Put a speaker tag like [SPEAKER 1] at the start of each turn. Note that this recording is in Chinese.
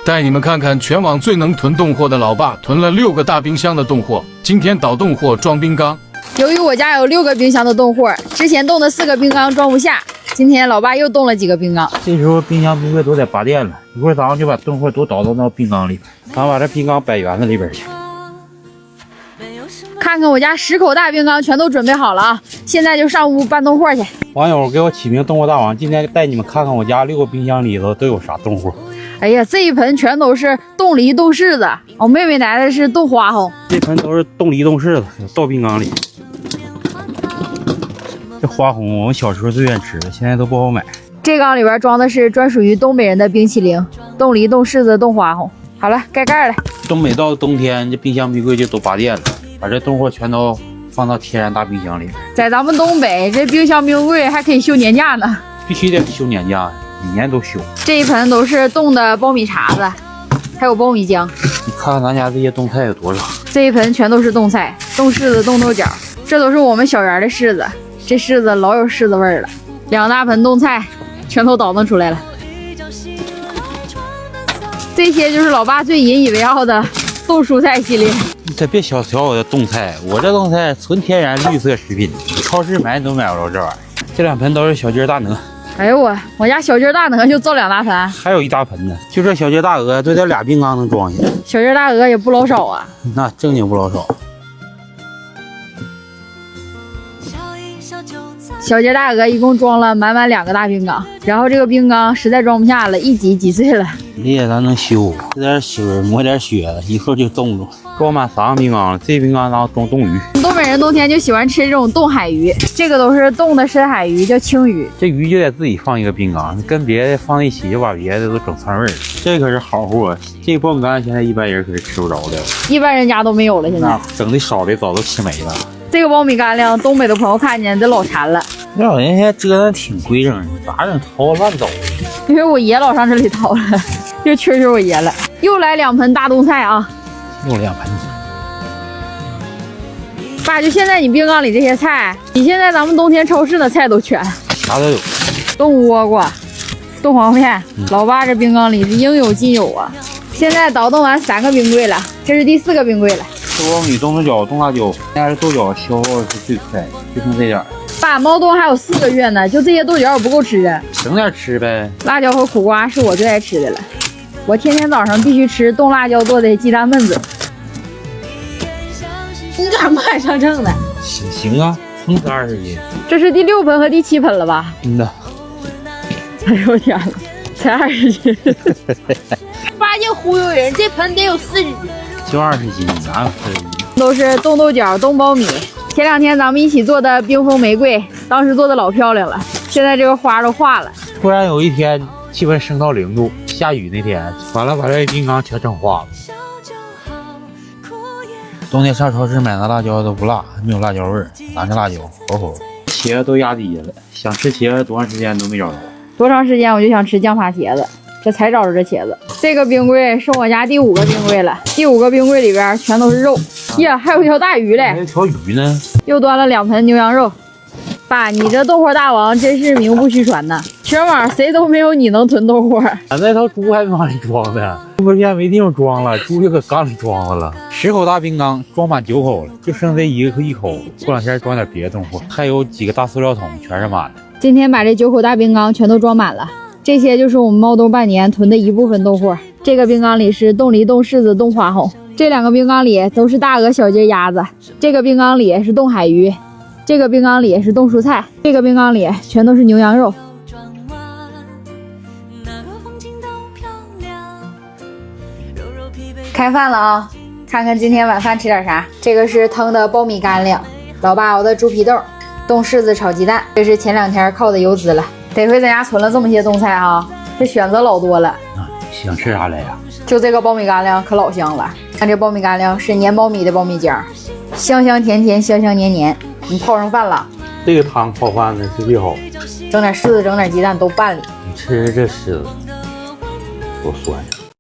[SPEAKER 1] 带你们看看全网最能囤冻货的老爸囤了6个大冰箱的冻货，今天倒冻货装冰缸。
[SPEAKER 2] 由于我家有6个冰箱的冻货，之前冻的4个冰缸装不下，今天老爸又冻了几个冰缸。
[SPEAKER 3] 这时候冰箱冰柜都得拔电了，一会儿咱们就把冻货都倒到那冰缸里，咱把这冰缸摆圆子里边去。
[SPEAKER 2] 看看我家10口大冰缸全都准备好了啊！现在就上屋搬冻货去。
[SPEAKER 3] 网友给我起名冻货大王，今天带你们看看我家6个冰箱里头都有啥冻货。
[SPEAKER 2] 哎呀，这一盆全都是冻梨、冻柿子，我妹妹来的是冻花红。
[SPEAKER 3] 这盆都是冻梨、冻柿子，倒冰缸里。这花红我们小时候最愿吃的，现在都不好买。
[SPEAKER 2] 这缸里边装的是专属于东北人的冰淇淋，冻梨、冻柿子、冻花红。好了，盖盖了。
[SPEAKER 3] 东北到冬天，这冰箱冰柜就都拔电了，把这冻货全都放到天然大冰箱里。
[SPEAKER 2] 在咱们东北，这冰箱冰柜还可以休年假呢。
[SPEAKER 3] 必须得休年假，每年都休。
[SPEAKER 2] 这一盆都是冻的苞米碴子，还有苞米浆。
[SPEAKER 3] 你看看咱家这些冻菜有多少？
[SPEAKER 2] 这一盆全都是冻菜，冻柿子、冻豆角，这都是我们小园的柿子。这柿子老有柿子味儿了。2大盆冻菜全都倒腾出来了。这些就是老爸最引以为傲的冻蔬菜系列。
[SPEAKER 3] 你可别小瞧我的冻菜，我这冻菜纯天然绿色食品，超市买都买不着这玩意儿。这2盆都是小鸡大鹅。
[SPEAKER 2] 哎呦我家小鸡大鹅就造2大盆，
[SPEAKER 3] 还有1大盆呢。就这小鸡大鹅，就这2冰缸能装下。
[SPEAKER 2] 小鸡大鹅也不老少啊，
[SPEAKER 3] 那正经不老少。
[SPEAKER 2] 小鸡大鹅一共装了满2个大冰缸，然后这个冰缸实在装不下了，一挤碎了。
[SPEAKER 3] 裂咱能修，这点水抹点血，一会儿就冻住。装满3个冰缸了，这冰缸咱装冻鱼。
[SPEAKER 2] 东北人冬天就喜欢吃这种冻海鱼，这个都是冻的深海鱼，叫青鱼。
[SPEAKER 3] 这鱼就得自己放一个冰缸，跟别的放一起就把别的都整串味儿了。这可是好货，这苞米干现在一般人可是吃不着的，
[SPEAKER 2] 一般人家都没有了。现在
[SPEAKER 3] 整的少的早都吃没了。
[SPEAKER 2] 这个苞米干粮，东北的朋友看见得老馋了。
[SPEAKER 3] 这老人现在折腾挺规整，咋整掏乱走？
[SPEAKER 2] 因为我爷老上这里掏了，就缺我爷了。又来2盆大冻菜啊！
[SPEAKER 3] 又2盆。
[SPEAKER 2] 爸，就现在你冰缸里这些菜，比现在咱们冬天超市的菜都全，
[SPEAKER 3] 啥都有。
[SPEAKER 2] 冻倭瓜、冻黄片，老爸这冰缸里是应有尽有啊！现在倒腾完3个冰柜了，这是第4个冰柜了。
[SPEAKER 3] 冻苞米、冻豆角、冻辣椒，现在是豆角消耗是最快，就剩这点儿。
[SPEAKER 2] 爸，毛冬还有4个月呢，就这些豆角我不够吃啊，
[SPEAKER 3] 省点吃呗。
[SPEAKER 2] 辣椒和苦瓜是我最爱吃的了，我天天早上必须吃冻辣椒做的鸡蛋焖子。你咋慢上秤呢？
[SPEAKER 3] 行啊，撑死20斤。
[SPEAKER 2] 这是第6盆和第7盆了吧？
[SPEAKER 3] 的。
[SPEAKER 2] 哎呦我天了，才20斤。
[SPEAKER 4] 爸净忽悠人，这盆得有40斤。
[SPEAKER 3] 就20斤，哪有40斤？
[SPEAKER 2] 都是冻豆角、冻苞米。前2天咱们一起做的冰封玫瑰，当时做的老漂亮了，现在这个花都化了。
[SPEAKER 3] 突然有一天气温升到0度，下雨那天，完了把这冰缸全整化了。冬天上超市买的辣椒都不辣，还没有辣椒味儿，咱这辣椒火火。茄子都压低了，想吃茄子多长时间都没找着。
[SPEAKER 2] 多长时间我就想吃酱扒茄子，这才找着这茄子。这个冰柜是我家第5个冰柜了，第5个冰柜里边全都是肉。呀，还有一条大鱼嘞！
[SPEAKER 3] 还有条鱼呢。
[SPEAKER 2] 又端了2盆牛羊肉。爸，你这冻货大王真是名不虚传呐！全网谁都没有你能囤冻货。
[SPEAKER 3] 俺那头猪还没往里装呢，猪片片没地方装了，猪就搁缸里装了。10口大冰缸装满9口了，就剩这1口。过2天装点别的冻货，还有几个大塑料桶全是满的。
[SPEAKER 2] 今天把这9口大冰缸全都装满了，这些就是我们猫冬半年囤的一部分冻货。这个冰缸里是冻梨、冻柿子、冻花红。这2个冰缸里都是大鹅、小鸡、鸭子。这个冰缸里是冻海鱼。这个冰缸里是冻蔬菜，这个冰缸里全都是牛羊肉。开饭了啊！看看今天晚饭吃点啥。这个是腾的苞米干粮，老爸熬的猪皮豆，冻柿子炒鸡蛋。这是前2天靠的油资了，得亏咱家存了这么些冻菜哈，这选择老多了。
[SPEAKER 3] 想吃啥来呀？
[SPEAKER 2] 就这个苞米干粮可老香了，看这苞米干粮是粘苞米的苞米浆，香香甜甜，香香黏黏。你泡上饭了，
[SPEAKER 3] 这个汤泡饭呢是最好，
[SPEAKER 2] 整点柿子，整点鸡蛋都拌里。
[SPEAKER 3] 你吃这柿子多酸呀！